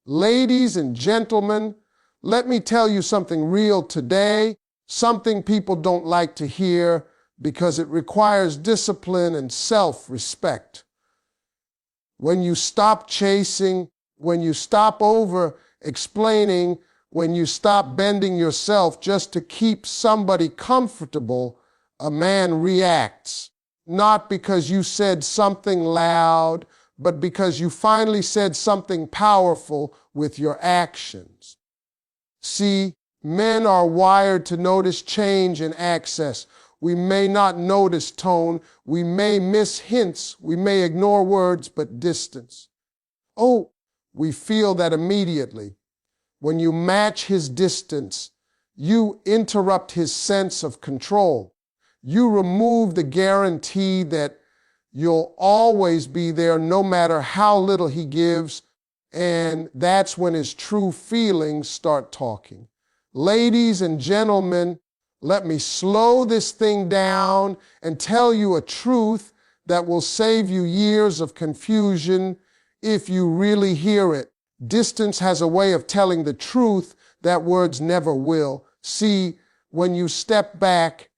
Ladies and gentlemen, let me tell you something real today, something people don't like to hear because it requires discipline and self-respect. When you stop chasing, when you stop over-explaining, when you stop bending yourself just to keep somebody comfortable, a man reacts. Not because you said something loud, but because you finally said something powerful with your actions. See, men are wired to notice change in access. We may not notice tone, we may miss hints, we may ignore words, but distance. Oh, we feel that immediately. When you match his distance, you interrupt his sense of control. You remove the guarantee that you'll always be there no matter how little he gives, and that's when his true feelings start talking. Ladies and gentlemen, let me slow this thing down and tell you a truth that will save you years of confusion if you really hear it. Distance has a way of telling the truth that words never will. See, when you step back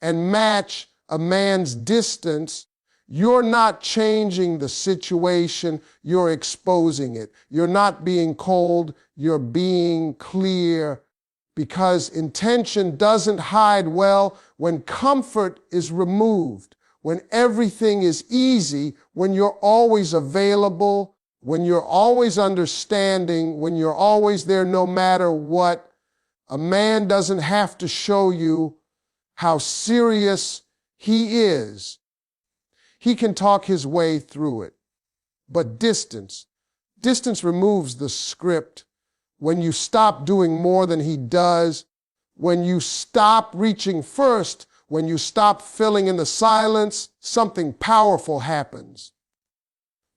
and match a man's distance, you're not changing the situation, you're exposing it. You're not being cold, you're being clear, because intention doesn't hide well when comfort is removed, when everything is easy, when you're always available, when you're always understanding, when you're always there no matter what. A man doesn't have to show you how serious he is. He can talk his way through it. But distance removes the script. When you stop doing more than he does, when you stop reaching first, when you stop filling in the silence, something powerful happens.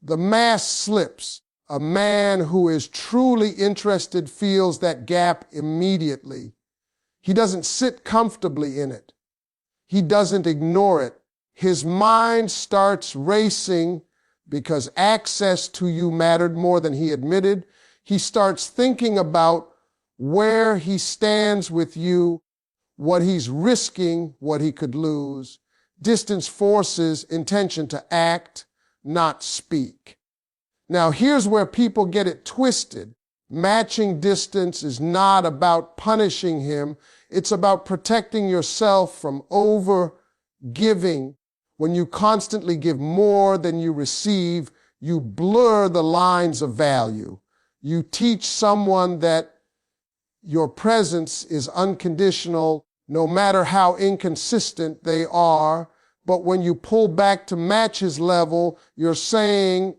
The mask slips. A man who is truly interested feels that gap immediately. He doesn't sit comfortably in it. He doesn't ignore it. His mind starts racing because access to you mattered more than he admitted. He starts thinking about where he stands with you, what he's risking, what he could lose. Distance forces intention to act, not speak. Now, here's where people get it twisted. Matching distance is not about punishing him. It's about protecting yourself from over-giving. When you constantly give more than you receive, you blur the lines of value. You teach someone that your presence is unconditional, no matter how inconsistent they are. But when you pull back to match his level, you're saying,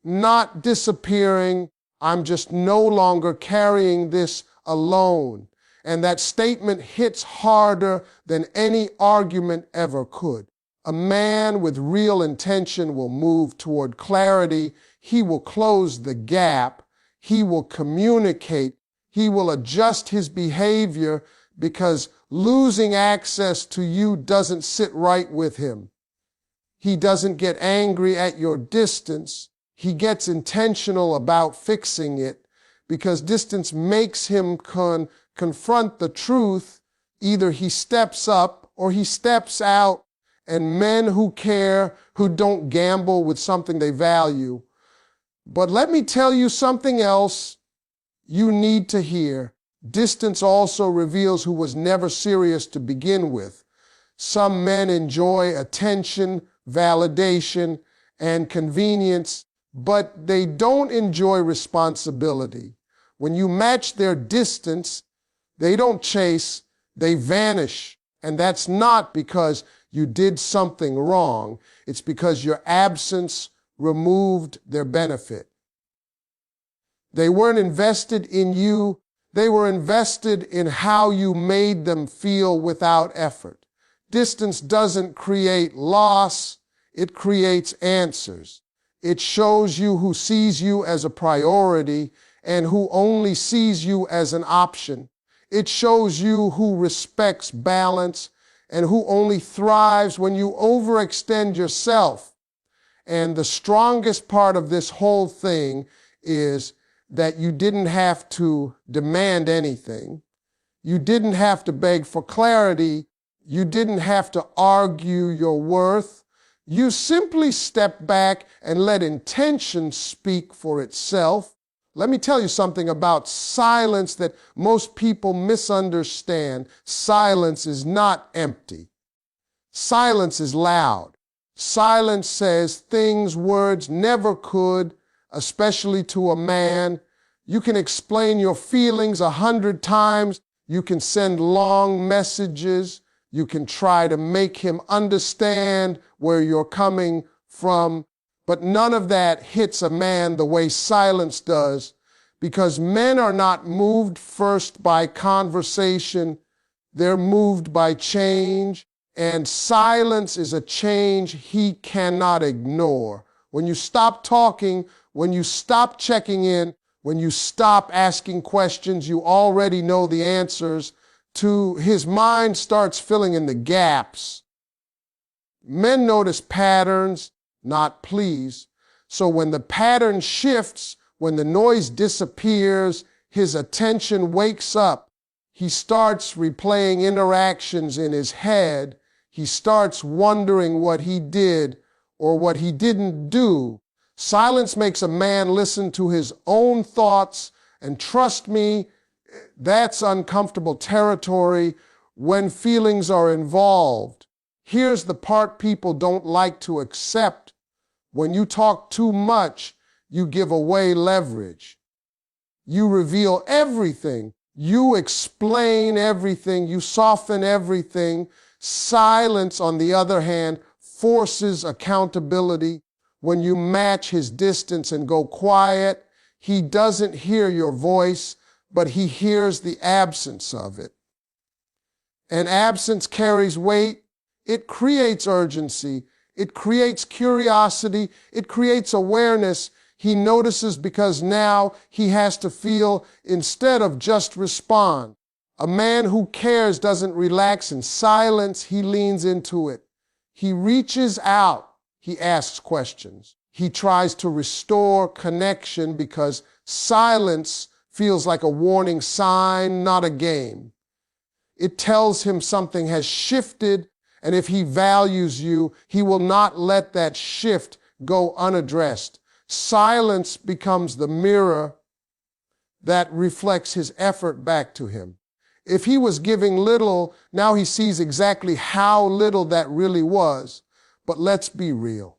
not disappearing, I'm just no longer carrying this alone. And that statement hits harder than any argument ever could. A man with real intention will move toward clarity. He will close the gap. He will communicate. He will adjust his behavior because losing access to you doesn't sit right with him. He doesn't get angry at your distance. He gets intentional about fixing it because distance makes him confront the truth. Either he steps up or he steps out. And men who care, who don't gamble with something they value. But let me tell you something else you need to hear. Distance also reveals who was never serious to begin with. Some men enjoy attention, validation, and convenience, but they don't enjoy responsibility. When you match their distance, they don't chase, they vanish. And that's not because you did something wrong. It's because your absence removed their benefit. They weren't invested in you. They were invested in how you made them feel without effort. Distance doesn't create loss. It creates answers. It shows you who sees you as a priority and who only sees you as an option. It shows you who respects balance and who only thrives when you overextend yourself. And the strongest part of this whole thing is that you didn't have to demand anything. You didn't have to beg for clarity. You didn't have to argue your worth. You simply stepped back and let intention speak for itself. Let me tell you something about silence that most people misunderstand. Silence is not empty. Silence is loud. Silence says things words never could, especially to a man. You can explain your feelings 100 times. You can send long messages. You can try to make him understand where you're coming from. But none of that hits a man the way silence does, because men are not moved first by conversation. They're moved by change. And silence is a change he cannot ignore. When you stop talking, when you stop checking in, when you stop asking questions you already know the answers to, his mind starts filling in the gaps. Men notice patterns, not pleas. So when the pattern shifts, when the noise disappears, his attention wakes up. He starts replaying interactions in his head. He starts wondering what he did or what he didn't do. Silence makes a man listen to his own thoughts, and trust me, that's uncomfortable territory when feelings are involved. Here's the part people don't like to accept. When you talk too much, you give away leverage. You reveal everything. You explain everything. You soften everything. Silence, on the other hand, forces accountability. When you match his distance and go quiet, he doesn't hear your voice, but he hears the absence of it. And absence carries weight. It creates urgency. It creates curiosity. It creates awareness. He notices because now he has to feel instead of just respond. A man who cares doesn't relax in silence. He leans into it. He reaches out. He asks questions. He tries to restore connection because silence feels like a warning sign, not a game. It tells him something has shifted, and if he values you, he will not let that shift go unaddressed. Silence becomes the mirror that reflects his effort back to him. If he was giving little, now he sees exactly how little that really was. But let's be real.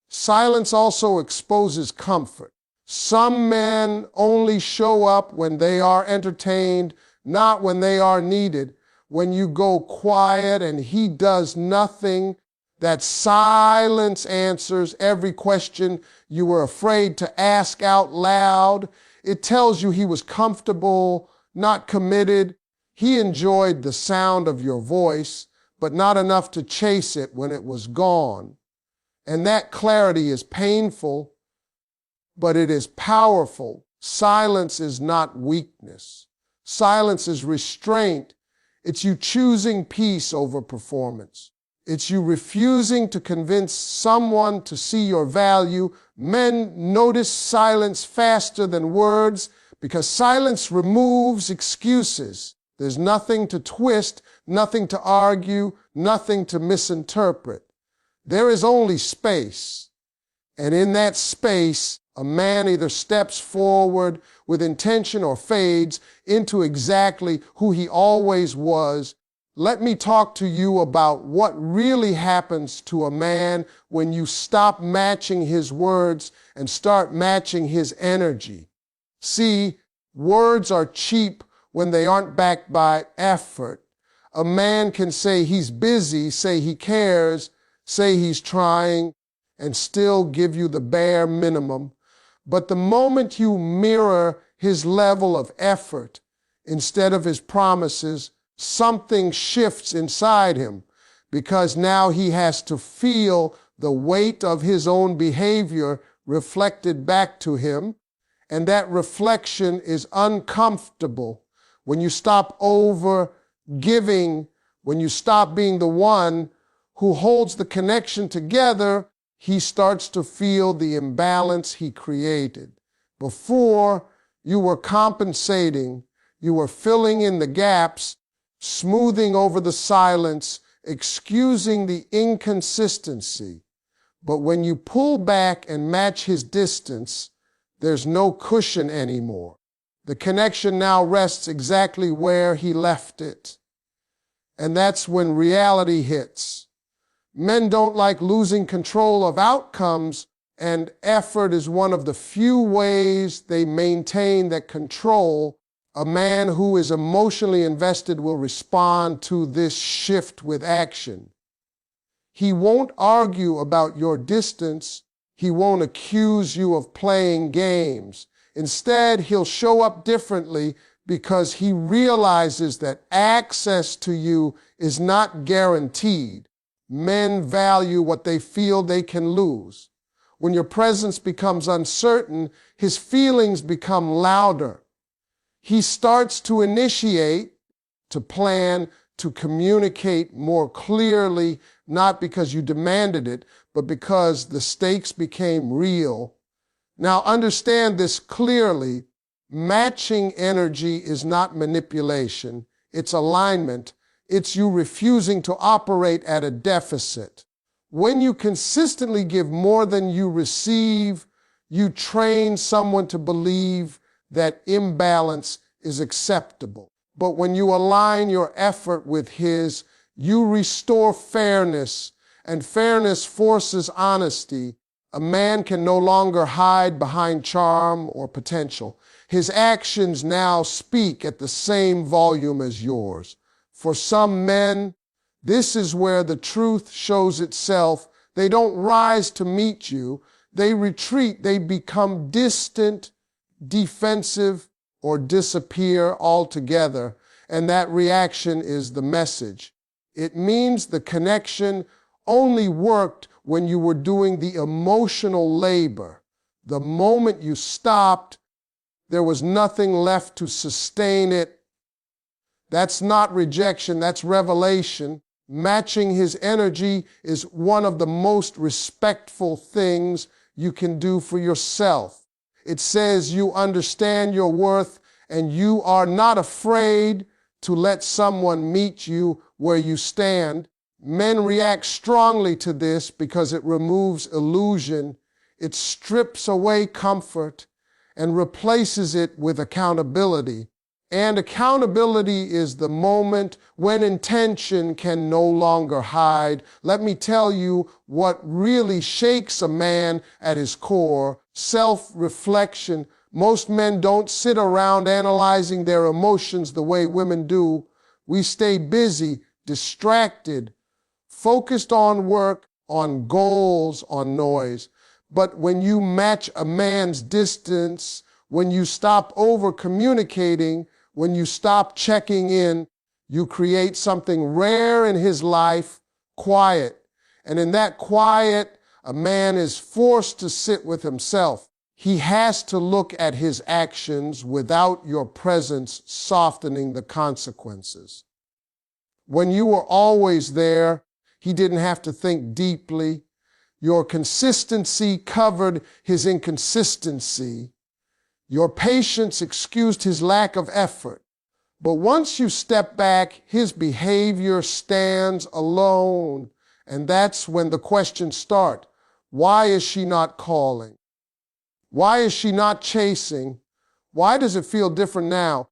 Silence also exposes comfort. Some men only show up when they are entertained, not when they are needed. When you go quiet and he does nothing, that silence answers every question you were afraid to ask out loud. It tells you he was comfortable, not committed. He enjoyed the sound of your voice, but not enough to chase it when it was gone. And that clarity is painful, but it is powerful. Silence is not weakness. Silence is restraint. It's you choosing peace over performance. It's you refusing to convince someone to see your value. Men notice silence faster than words because silence removes excuses. There's nothing to twist, nothing to argue, nothing to misinterpret. There is only space. And in that space, a man either steps forward with intention or fades into exactly who he always was. Let me talk to you about what really happens to a man when you stop matching his words and start matching his energy. See, words are cheap when they aren't backed by effort. A man can say he's busy, say he cares, say he's trying, and still give you the bare minimum. But the moment you mirror his level of effort instead of his promises, something shifts inside him because now he has to feel the weight of his own behavior reflected back to him. And that reflection is uncomfortable. When you stop over giving, when you stop being the one who holds the connection together, he starts to feel the imbalance he created. Before, you were compensating, you were filling in the gaps, smoothing over the silence, excusing the inconsistency. But when you pull back and match his distance, there's no cushion anymore. The connection now rests exactly where he left it. And that's when reality hits. Men don't like losing control of outcomes, and effort is one of the few ways they maintain that control. A man who is emotionally invested will respond to this shift with action. He won't argue about your distance. He won't accuse you of playing games. Instead, he'll show up differently because he realizes that access to you is not guaranteed. Men value what they feel they can lose. When your presence becomes uncertain, his feelings become louder. He starts to initiate, to plan, to communicate more clearly, not because you demanded it, but because the stakes became real. Now understand this clearly. Matching energy is not manipulation. It's alignment. It's you refusing to operate at a deficit. When you consistently give more than you receive, you train someone to believe that imbalance is acceptable. But when you align your effort with his, you restore fairness, and fairness forces honesty. A man can no longer hide behind charm or potential. His actions now speak at the same volume as yours. For some men, this is where the truth shows itself. They don't rise to meet you. They retreat. They become distant, defensive, or disappear altogether. And that reaction is the message. It means the connection only worked when you were doing the emotional labor. The moment you stopped, there was nothing left to sustain it. That's not rejection, that's revelation. Matching his energy is one of the most respectful things you can do for yourself. It says you understand your worth and you are not afraid to let someone meet you where you stand. Men react strongly to this because it removes illusion. It strips away comfort and replaces it with accountability. And accountability is the moment when intention can no longer hide. Let me tell you what really shakes a man at his core: self-reflection. Most men don't sit around analyzing their emotions the way women do. We stay busy, distracted, focused on work, on goals, on noise. But when you match a man's distance, when you stop over-communicating, when you stop checking in, you create something rare in his life: quiet. And in that quiet, a man is forced to sit with himself. He has to look at his actions without your presence softening the consequences. When you were always there, he didn't have to think deeply. Your consistency covered his inconsistency. Your patience excused his lack of effort. But once you step back, his behavior stands alone. And that's when the questions start. Why is she not calling? Why is she not chasing? Why does it feel different now?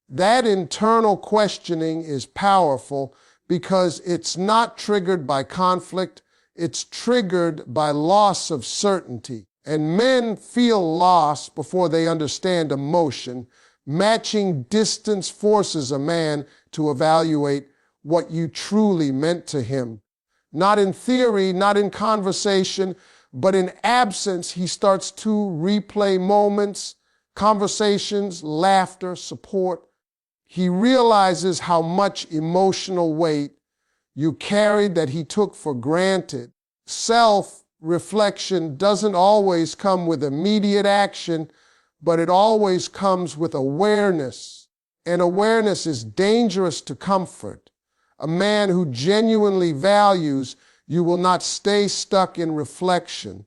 That internal questioning is powerful because it's not triggered by conflict. It's triggered by loss of certainty. And men feel lost before they understand emotion. Matching distance forces a man to evaluate what you truly meant to him. Not in theory, not in conversation, but in absence. He starts to replay moments, conversations, laughter, support. He realizes how much emotional weight you carried that he took for granted. Self-reflection doesn't always come with immediate action, but it always comes with awareness. And awareness is dangerous to comfort. A man who genuinely values you will not stay stuck in reflection.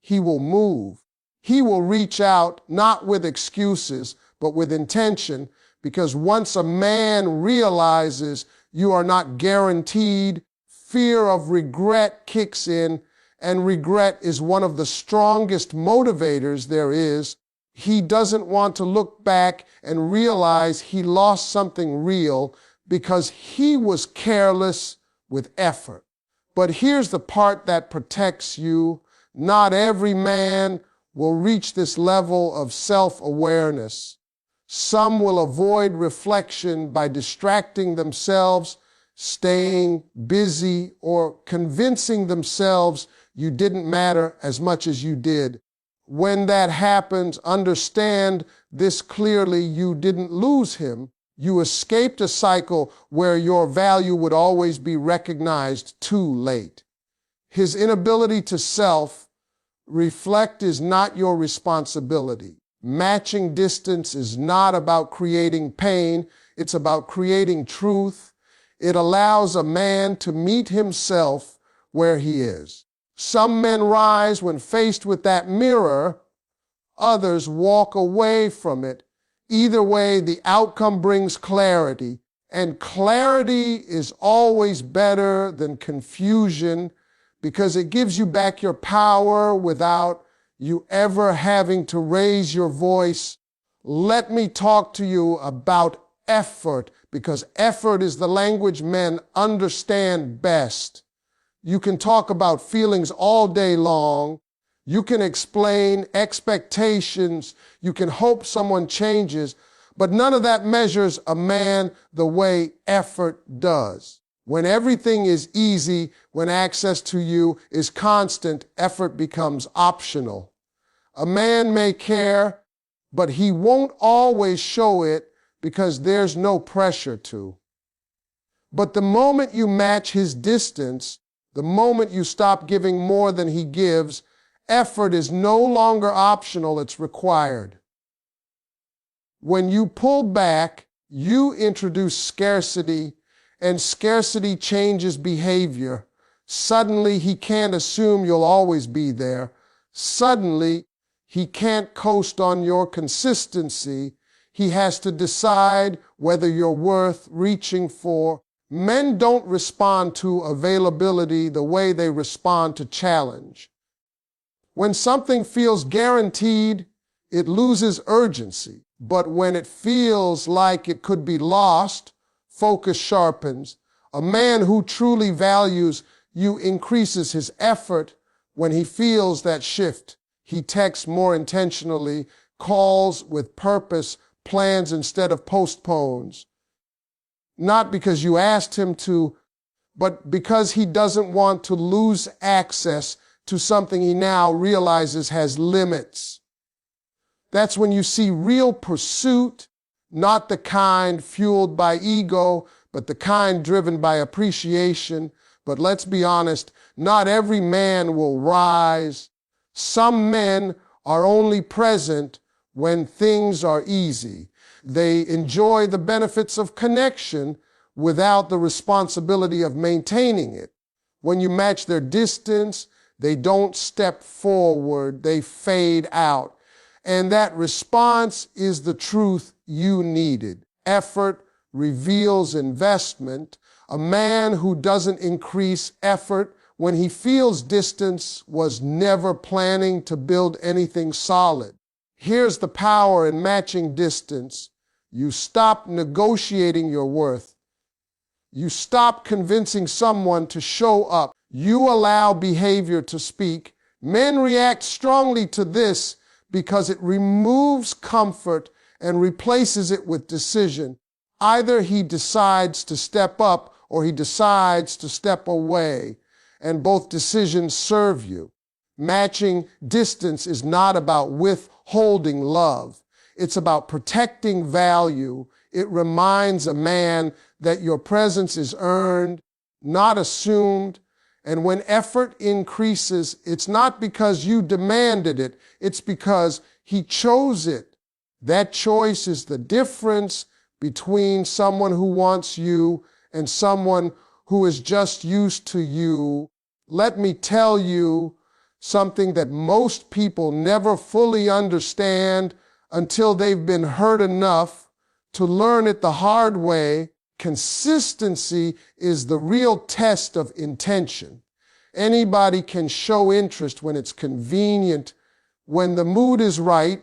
He will move. He will reach out not with excuses, but with intention, because once a man realizes you are not guaranteed, fear of regret kicks in, and regret is one of the strongest motivators there is. He doesn't want to look back and realize he lost something real because he was careless with effort. But here's the part that protects you. Not every man will reach this level of self-awareness. Some will avoid reflection by distracting themselves, staying busy, or convincing themselves you didn't matter as much as you did. When that happens, understand this clearly: you didn't lose him. You escaped a cycle where your value would always be recognized too late. His inability to self-reflect is not your responsibility. Matching distance is not about creating pain. It's about creating truth. It allows a man to meet himself where he is. Some men rise when faced with that mirror. Others walk away from it. Either way, the outcome brings clarity, and clarity is always better than confusion because it gives you back your power without you ever having to raise your voice. Let me talk to you about effort, because effort is the language men understand best. You can talk about feelings all day long. You can explain expectations. You can hope someone changes, but none of that measures a man the way effort does. When everything is easy, when access to you is constant, effort becomes optional. A man may care, but he won't always show it because there's no pressure to. But the moment you match his distance, the moment you stop giving more than he gives, effort is no longer optional, it's required. When you pull back, you introduce scarcity, and scarcity changes behavior. Suddenly, he can't assume you'll always be there. Suddenly, he can't coast on your consistency. He has to decide whether you're worth reaching for. Men don't respond to availability the way they respond to challenge. When something feels guaranteed, it loses urgency. But when it feels like it could be lost, focus sharpens. A man who truly values you increases his effort when he feels that shift. He texts more intentionally, calls with purpose, plans instead of postpones. Not because you asked him to, but because he doesn't want to lose access to something he now realizes has limits. That's when you see real pursuit, not the kind fueled by ego, but the kind driven by appreciation. But let's be honest, not every man will rise. Some men are only present when things are easy. They enjoy the benefits of connection without the responsibility of maintaining it. When you match their distance, they don't step forward, they fade out. And that response is the truth you needed. Effort reveals investment. A man who doesn't increase effort when he feels distance was never planning to build anything solid. Here's the power in matching distance. You stop negotiating your worth. You stop convincing someone to show up. You allow behavior to speak. Men react strongly to this because it removes comfort and replaces it with decision. Either he decides to step up or he decides to step away, and both decisions serve you. Matching distance is not about withholding love. It's about protecting value. It reminds a man that your presence is earned, not assumed. And when effort increases, it's not because you demanded it, it's because he chose it. That choice is the difference between someone who wants you and someone who is just used to you. Let me tell you, something that most people never fully understand until they've been hurt enough to learn it the hard way. Consistency is the real test of intention. Anybody can show interest when it's convenient, when the mood is right,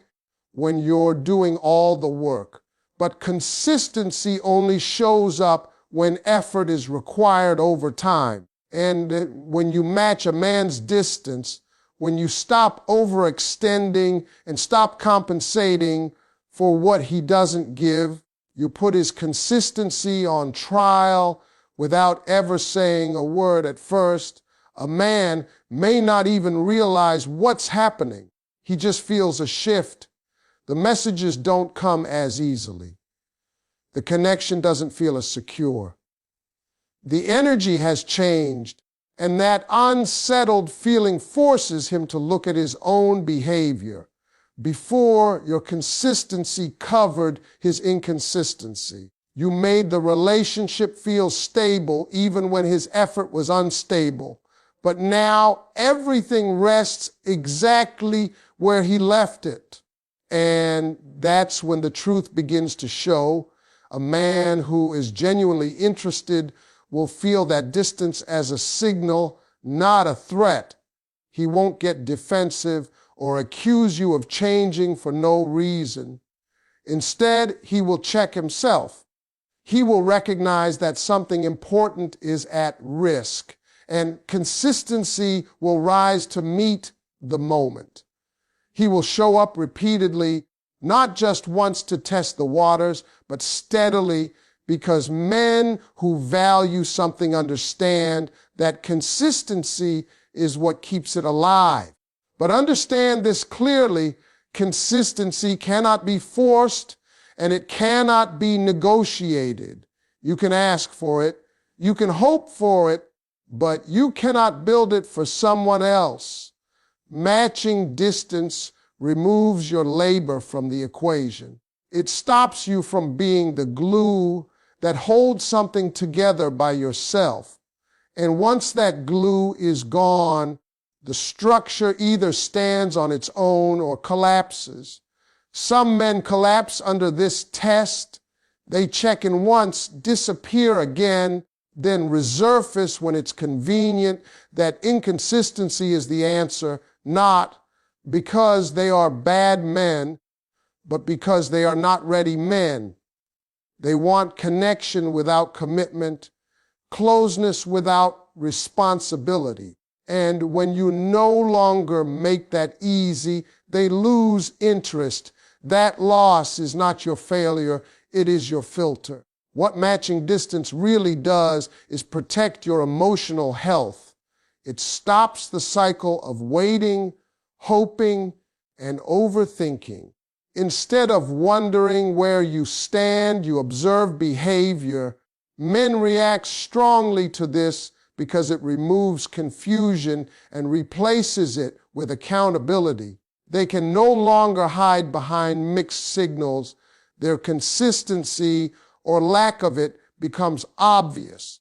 when you're doing all the work. But consistency only shows up when effort is required over time. And when you match a man's distance, when you stop overextending and stop compensating for what he doesn't give, you put his consistency on trial without ever saying a word at first. A man may not even realize what's happening. He just feels a shift. The messages don't come as easily. The connection doesn't feel as secure. The energy has changed, and that unsettled feeling forces him to look at his own behavior. Before, your consistency covered his inconsistency. You made the relationship feel stable even when his effort was unstable. But now everything rests exactly where he left it. And that's when the truth begins to show. A man who is genuinely interested will feel that distance as a signal, not a threat. He won't get defensive or accuse you of changing for no reason. Instead, he will check himself. He will recognize that something important is at risk, and consistency will rise to meet the moment. He will show up repeatedly, not just once to test the waters, but steadily, because men who value something understand that consistency is what keeps it alive. But understand this clearly, consistency cannot be forced and it cannot be negotiated. You can ask for it, you can hope for it, but you cannot build it for someone else. Matching distance removes your labor from the equation. It stops you from being the glue that holds something together by yourself. And once that glue is gone, the structure either stands on its own or collapses. Some men collapse under this test. They check in once, disappear again, then resurface when it's convenient. That inconsistency is the answer, not because they are bad men, but because they are not ready men. They want connection without commitment, closeness without responsibility. And when you no longer make that easy, they lose interest. That loss is not your failure, it is your filter. What matching distance really does is protect your emotional health. It stops the cycle of waiting, hoping, and overthinking. Instead of wondering where you stand, you observe behavior. Men react strongly to this because it removes confusion and replaces it with accountability. They can no longer hide behind mixed signals. Their consistency or lack of it becomes obvious.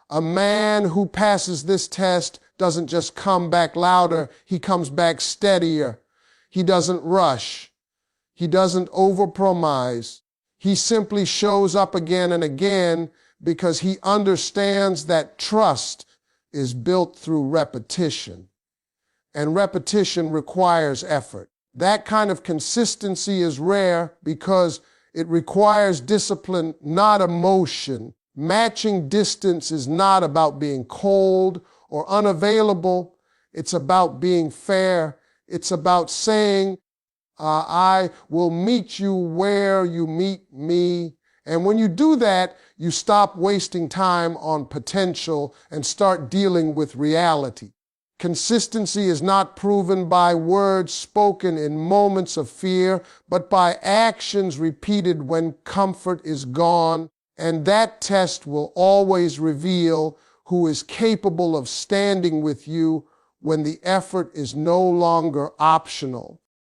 A man who passes this test doesn't just come back louder, he comes back steadier. He doesn't rush. He doesn't overpromise. He simply shows up again and again because he understands that trust is built through repetition. And repetition requires effort. That kind of consistency is rare because it requires discipline, not emotion. Matching distance is not about being cold or unavailable. It's about being fair. It's about saying, I will meet you where you meet me. And when you do that, you stop wasting time on potential and start dealing with reality. Consistency is not proven by words spoken in moments of fear, but by actions repeated when comfort is gone. And that test will always reveal who is capable of standing with you when the effort is no longer optional.